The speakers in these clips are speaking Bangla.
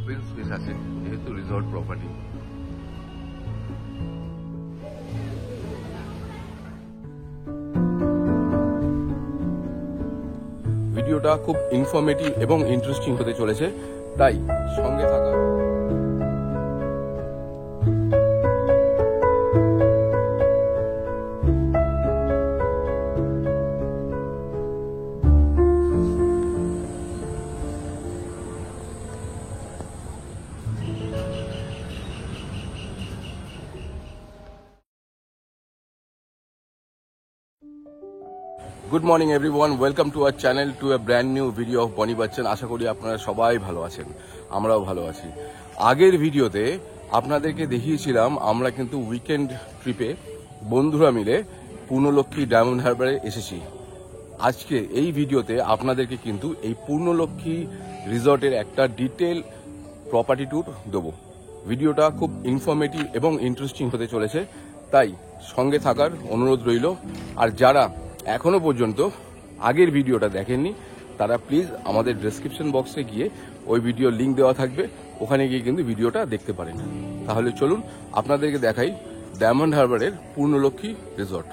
ওপেন স্পেস আছে যেহেতু রিসর্ট প্রপার্টি। ভিডিওটা খুব ইনফরমেটিভ এবং ইন্টারেস্টিং হতে চলেছে, তাই সঙ্গে থাকা। Good morning everyone, welcome to our channel, to a brand new video of Bonny Bachchan. আশা করি আপনারা সবাই ভালো আছেন, আমরাও ভালো আছি। আগের ভিডিওতে আপনাদেরকে দেখিয়েছিলাম আমরা কিন্তু উইকেন্ড ট্রিপে বন্ধুরা মিলে পূর্ণলক্ষ্মী ডায়মন্ড হারবারে এসেছি। আজকে এই ভিডিওতে আপনাদেরকে কিন্তু এই পূর্ণলক্ষ্মী রিসর্টের একটা ডিটেল প্রপার্টি ট্যুর দেবো। ভিডিওটা খুব ইনফরমেটিভ এবং ইন্টারেস্টিং হতে চলেছে, তাই সঙ্গে থাকার অনুরোধ রইল। আর যারা এখনো পর্যন্ত আগের ভিডিওটা দেখেননি তারা প্লিজ আমাদের ডেসক্রিপশন বক্সে গিয়ে ওই ভিডিওর লিঙ্ক দেওয়া থাকবে, ওখানে গিয়ে কিন্তু ভিডিওটা দেখতে পারেন। তাহলে চলুন আপনাদেরকে দেখাই ডায়মন্ড হারবারের পূর্ণলক্ষ্মী রিসর্ট।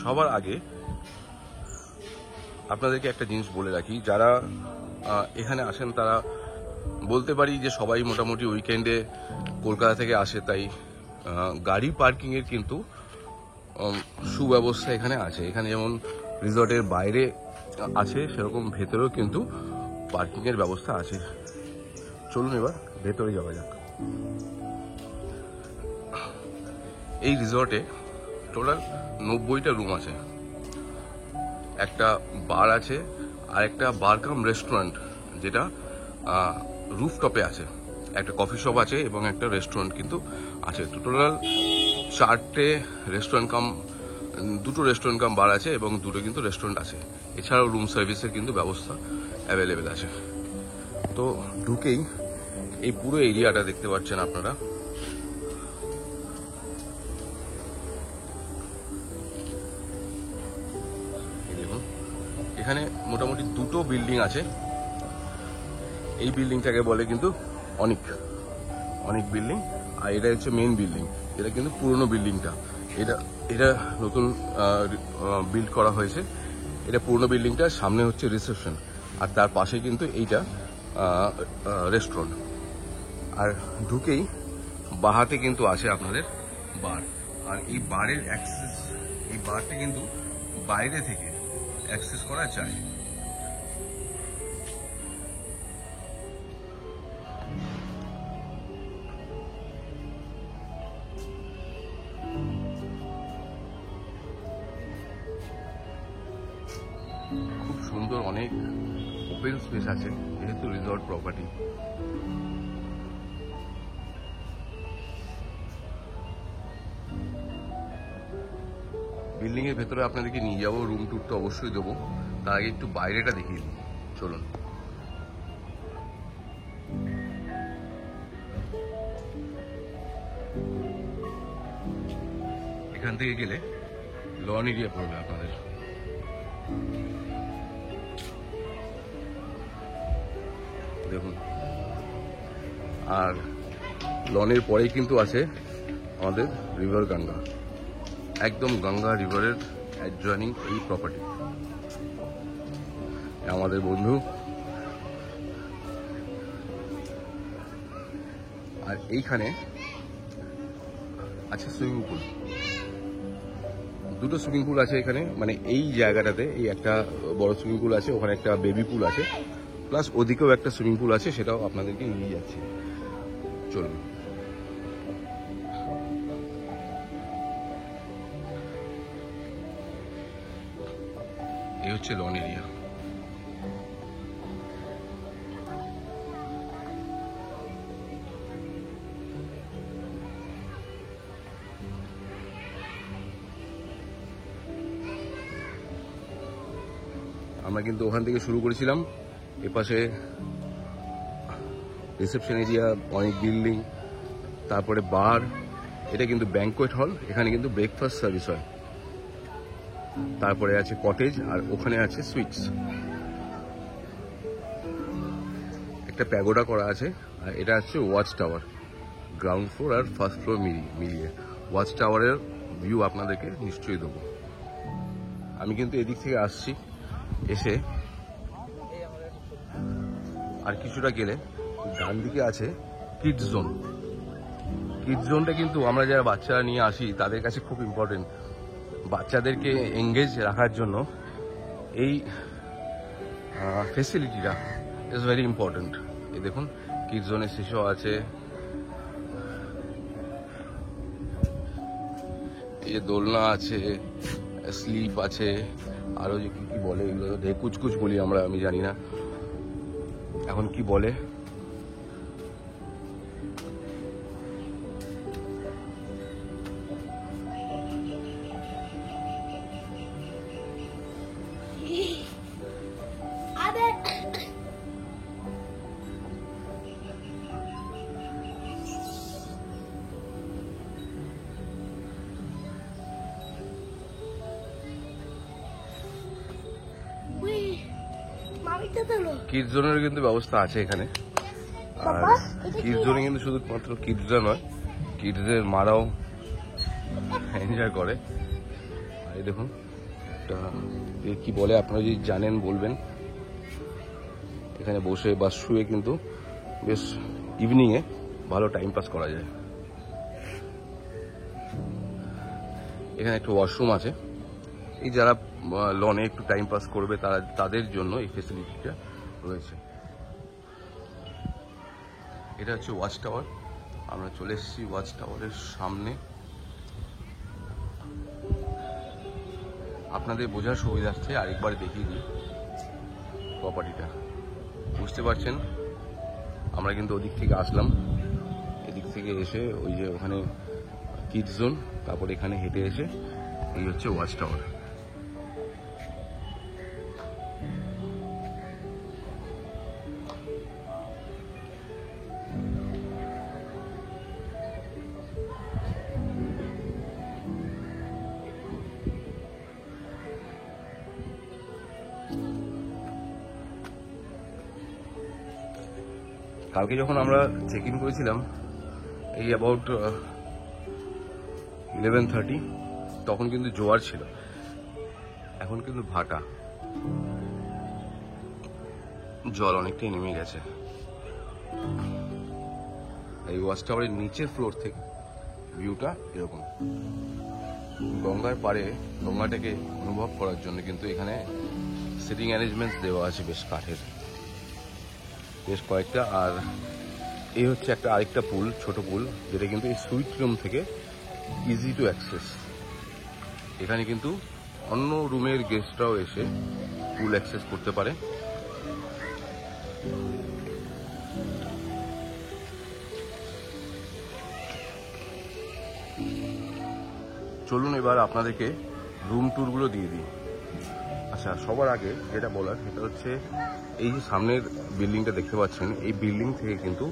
সবার আগে আপনাদেরকে একটা জিনিস বলে রাখি, যারা এখানে আসেন তারা বলতে পারি যে সবাই মোটামুটি উইকেন্ডে কলকাতা থেকে আসে, তাই গাড়ি পার্কিংয়ের কিন্তু সুব্যবস্থা এখানে আছে। এখানে যেমন রিসর্টের বাইরে আছে সেরকম ভেতরেও কিন্তু পার্কিংয়ের ব্যবস্থা আছে। চলুন এবার ভেতরে যাওয়া যাক। এই রিসর্টে টোটাল 90টা রুম আছে, একটা বার আছে, আর একটা বার কাম রেস্টুরেন্ট যেটা রুফটপে আছে, একটা কফি শপ আছে এবং একটা রেস্টুরেন্ট কিন্তু আছে। টোটাল 4টে রেস্টুরেন্ট কাম, 2টো রেস্টুরেন্ট কাম বার আছে এবং 2টো কিন্তু রেস্টুরেন্ট আছে। এছাড়াও রুম সার্ভিসের কিন্তু ব্যবস্থা অ্যাভেলেবেল আছে। তো ঢুকেই এই পুরো এরিয়াটা দেখতে পাচ্ছেন আপনারা। এখানে মোটামুটি 2টো বিল্ডিং আছে। এই বিল্ডিংটাকে বলে কিন্তু অনেক বিল্ডিং, আর এটা হচ্ছে মেইন বিল্ডিং, এটা কিন্তু পুরনো বিল্ডিংটা। এটা নতুন বিল্ড করা হয়েছে। এটা পুরনো বিল্ডিংটা, সামনে হচ্ছে রিসেপশন, আর তার পাশে কিন্তু এইটা রেস্টুরেন্ট। আর ঢুকেই বাহাতে কিন্তু আছে আপনাদের বার, আর এই বারের অ্যাক্সেস, এই বারটা কিন্তু বাইরে থেকে অ্যাক্সেস করা যায়। খুব সুন্দর, অনেক ওপেন স্পেস আছে যেহেতু রিসর্ট প্রপার্টি। বিল্ডিং এর ভেতরে আপনাদেরকে নিয়ে যাবো, রুম ট্যুর তো অবশ্যই দেবো, তার আগে একটু বাইরেটা দেখিয়ে দিই। চলুন। এখান থেকে গেলে লন এরিয়া পড়বে আপনাদের। দেখুন, আর লনের পরেই কিন্তু আছে আমাদের রিভার গঙ্গা, একদম গঙ্গা রিভারের অ্যাডজয়নিং এই প্রপার্টি। আমাদের বন্ধু, আর এইখানে আছে সুইমিং পুল, 2টো সুইমিং পুল আছে এখানে। মানে এই জায়গাটাতে এই একটা বড় সুইমিং পুল আছে, ওখানে একটা বেবি পুল আছে, প্লাস ওদিকেও একটা সুইমিং পুল আছে, সেটাও আপনাদেরকে নিয়ে যাচ্ছি। চলুন। এই হচ্ছে লন এরিয়া। আমরা কিন্তু ওখান থেকে শুরু করেছিলাম। এপাশে রিসেপশন এরিয়া, অনেক বিল্ডিং, তারপরে বার। এটা কিন্তু ব্যাংকোয়েট হল, এখানে কিন্তু ব্রেকফাস্ট সার্ভিস হয়। তারপরে আছে কটেজ, আর ওখানে আছে সুইটস। একটা প্যাগোডা করা আছে, আর এটা হচ্ছে ওয়াচ টাওয়ার, গ্রাউন্ড ফ্লোর আর ফার্স্ট ফ্লোর মিলিয়ে। ওয়াচ টাওয়ারের ভিউ আপনাদেরকে নিশ্চয়ই দেবো। আমি কিন্তু এদিক থেকে আসছি, এসে আর কিছুটা গেলে ডান দিকে আছে কিডস জোন। কিডস জোনটা কিন্তু আমরা যারা বাচ্চারা নিয়ে আসি তাদের কাছে খুব ইম্পর্টেন্ট। বাচ্চাদেরকে এঙ্গেজ রাখার জন্য এই ফেসিলিটিটা ইজ ভেরি ইম্পর্টেন্ট। এই দেখুন, কিডস জোনের শিশু আছে, এই যে দোলনা আছে, স্লিপ আছে, আরো যে কি বলে এগুলো কুচকুচ বলি আমরা, আমি জানি না এখন কি বলে। কিডস জোনের কিন্তু ব্যবস্থা আছে এখানে। আর কিডস জোনে কিন্তু শুধুমাত্র কিডসরা নয়, কিডসদের মারাও এনজয় করে। এই দেখুন, এটা কি বলে আপনারা যদি জানেন বলবেন। এখানে বসে বা শুয়ে কিন্তু বেশ ইভিনিংয়ে ভালো টাইম পাস করা যায়। এখানে একটা ওয়াশরুম আছে, এই যারা লনে একটু টাইম পাস করবে তাদের জন্য এই ফেসিলিটিটা রয়েছে। এটা হচ্ছে ওয়াচ টাওয়ার। আমরা চলে এসেছি ওয়াচ টাওয়ারের সামনে। আপনাদের বোঝার সুবিধার্থে আরেকবার দেখিয়ে দিই প্রপার্টিটা। বুঝতে পারছেন, আমরা কিন্তু ওদিক থেকে আসলাম, এদিক থেকে এসে ওই যে ওখানে কিডস জোন, তারপর এখানে হেঁটে এসে এই হচ্ছে ওয়াচ টাওয়ার। কালকে যখন আমরা চেক ইন করেছিলাম এই অ্যাবাউট 11:30, তখন কিন্তু জোয়ার ছিল, এখন কিন্তু ভাটা, জল অনেকটাই নেমে গেছে। এই ওয়াচ টাওয়ারের নিচের ফ্লোর থেকে ভিউটা এরকম। গঙ্গার পাড়ে গঙ্গাটাকে অনুভব করার জন্য কিন্তু এখানে সিটিং অ্যারেঞ্জমেন্টস দেওয়া আছে বেশ কাঠের, বেশ কয়েকটা। আর এই হচ্ছে একটা আরেকটা পুল, ছোট পুল, যেটা কিন্তু এই সুইট রুম থেকে ইজি টু অ্যাক্সেস। এখানে কিন্তু অন্য রুমের গেস্টরাও এসে পুল অ্যাক্সেস করতে পারে। চলুন এবার আপনাদেরকে রুম ট্যুরগুলো দিয়ে দিই। আচ্ছা, সবার আগে যেটা বলার সেটা হচ্ছে এই যে সামনের বিল্ডিংটা দেখতে পাচ্ছেন, এই বিল্ডিং থেকে কিন্তু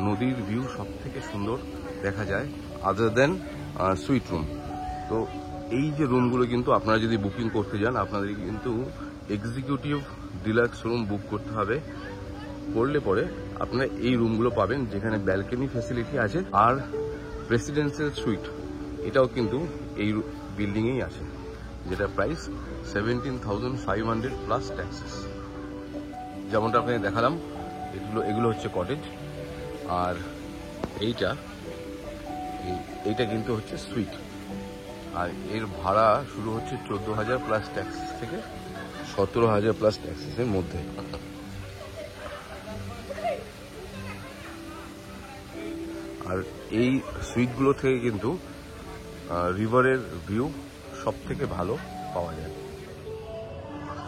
নদীর ভিউ সব থেকে সুন্দর দেখা যায় আদার দেন সুইট রুম। তো এই যে রুমগুলো কিন্তু আপনারা যদি বুকিং করতে যান, আপনাদের কিন্তু এক্সিকিউটিভ ডিলাক্স রুম বুক করতে হবে। করলে পরে আপনারা এই রুমগুলো পাবেন যেখানে ব্যালকনি ফ্যাসিলিটি আছে, আর প্রেসিডেন্সিয়াল সুইট এটাও কিন্তু এই বিল্ডিংয়েই আছে, যেটা প্রাইস 17,500 প্লাস ট্যাক্সেস। যেমনটা আপনাকে দেখালাম, এগুলো হচ্ছে কটেজ, আর এইটা কিন্তু হচ্ছে সুইট। আর এর ভাড়া শুরু হচ্ছে 14,000 প্লাস ট্যাক্সেস থেকে 17,000 প্লাস ট্যাক্সেসের মধ্যে। আর এই সুইটগুলো থেকে কিন্তু রিভারের ভিউ সব থেকে ভালো পাওয়া যায়।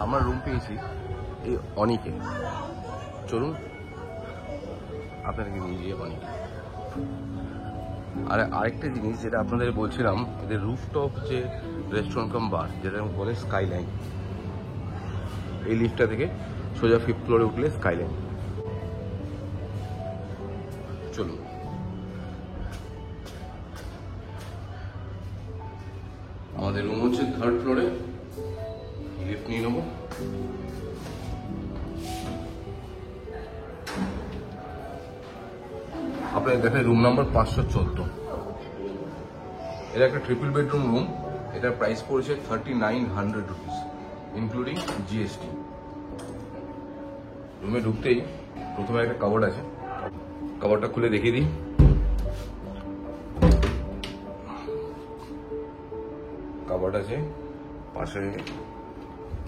আমরা রুম পেয়েছি এই অনিকে। চলুন আপনাদেরকে নিয়ে গিয়ে অনিকে। আর আরেকটা জিনিস যেটা আপনাদের বলছিলাম, এদের রুফটপ যে রেস্টুরেন্ট কাম বার, যেটা বলে স্কাইলাইন, এই লিফটটা থেকে সোজা 5th ফ্লোরে উঠলে স্কাইলাইন। চলুন। আমাদের রুম হচ্ছে 3rd ফ্লোরে, লিফট নিয়ে নেবো। আপনাদের দেখেন রুম নাম্বার 514। এটা একটা ট্রিপল বেডরুম রুম। এটার প্রাইস পড়েছে 3900 রুপিস ইনক্লুডিং জিএসটি। রুমে ঢুকতেই প্রথমে একটা কাবোর্ড আছে, কাবোর্ডটা খুলে দেখিয়ে দিই। কাবোর্ড আছে, পাশে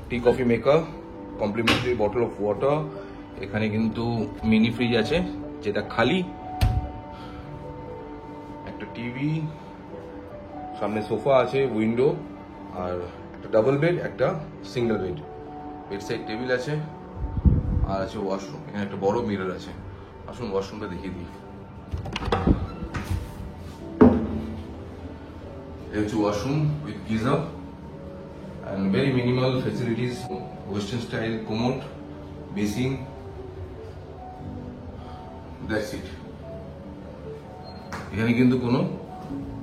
tea coffee maker, complimentary bottle of water. এখানে কিন্তু মিনি ফ্রিজ আছে যেটা খালি, একটা টিভি, সামনে সোফা আছে, উইন্ডো, আর একটা ডাবল বেড, একটা single bed, bed side table আছে, আর আছে ওয়াশরুম। এখানে একটা বড় মিরর আছে। আসুন ওয়াশরুমটা দেখিয়ে দিই। এটা হচ্ছে washroom with geyser and very minimal facilities, western style commode, basin, that's it. এখানে কিন্তু কোনো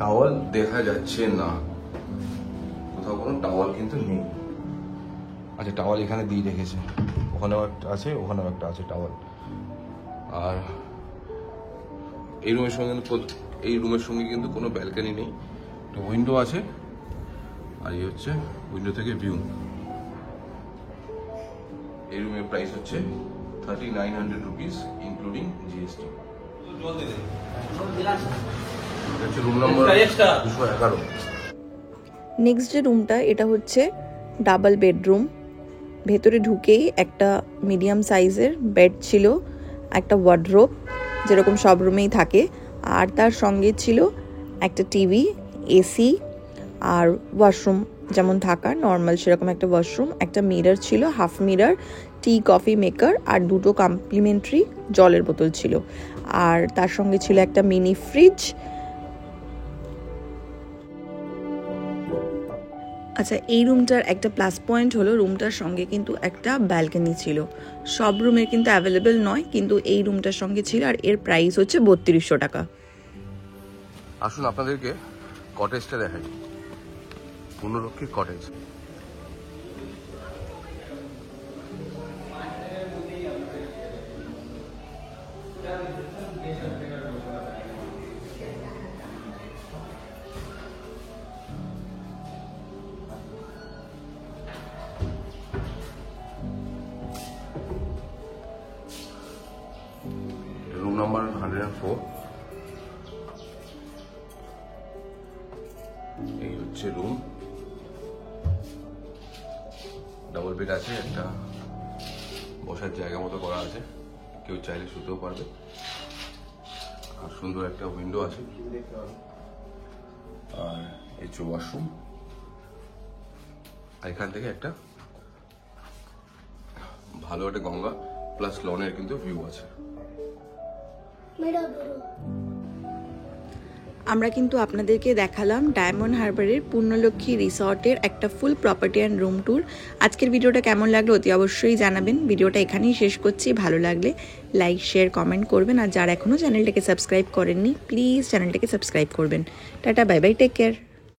টাওয়াল দেখা যাচ্ছে না, কোথাও কোনো টাওয়াল কিন্তু নেই। আচ্ছা, টাওয়াল এখানে দিয়ে রেখেছে, ওখানেও একটা আছে, ওখানেও একটা আছে টাওয়াল। আর এই রুমের সঙ্গে কিন্তু কোনো ব্যালকনি নেই, একটা উইন্ডো আছে, আর এই হচ্ছে উইন্ডো থেকে ভিউ। এই রুমের প্রাইস হচ্ছে 3900 rupees including GST. Room number 211। Next যে রুমটা, এটা হচ্ছে ডাবল বেডরুম। ভেতরে ঢুকেই একটা মিডিয়াম সাইজের বেড ছিল, একটা ওয়ার্ডরোব যেরকম সব রুমেই থাকে, আর তার সঙ্গে ছিল একটা টিভি, এসি, আর ওয়াশরুম যেমন থাকা নর্মাল সেরকম একটা ওয়াশরুম, একটা মিরর ছিল, half mirror, tea coffee maker, আর দুটো কমপ্লিমেন্টারি জলের বোতল ছিল, আর তার সঙ্গে ছিল একটা মিনি ফ্রিজ। আচ্ছা, এই রুমটার একটা প্লাস পয়েন্ট হলো রুমটার সঙ্গে কিন্তু একটা ব্যালকনি ছিল। সব রুমের কিন্তু অ্যাভেলেবেল নয়, কিন্তু এই রুমটার সঙ্গে ছিল, আর এর প্রাইস হচ্ছে 3200 টাকা। আসুন আপনাদেরকে কটেজটা দেখাই, পূর্ণলক্ষ্মী কটেজ। Room number 104। এই হচ্ছে রুম, ডাবল বেড আছে, একটা বসার জায়গা মতো করা আছে, কেউ চাইলে শুতেও পারবে, আর সুন্দর একটা উইন্ডো আছে, আর এই হচ্ছে ওয়াশরুম। আর এখান থেকে একটা ভালো একটা গঙ্গা প্লাস লনের কিন্তু ভিউ আছে। আমরা কিন্তু আপনাদেরকে দেখালাম ডায়মন্ড হারবারের পূর্ণলক্ষ্মী রিসর্টের একটা ফুল প্রপার্টি অ্যান্ড রুম ট্যুর। আজকের ভিডিওটা কেমন লাগলো অতি অবশ্যই জানাবেন। ভিডিওটা এখানেই শেষ করছি। ভালো লাগলে লাইক, শেয়ার, কমেন্ট করবেন, আর যারা এখনও চ্যানেলটাকে সাবস্ক্রাইব করেননি প্লিজ চ্যানেলটাকে সাবস্ক্রাইব করবেন। Tata, bye bye, take care.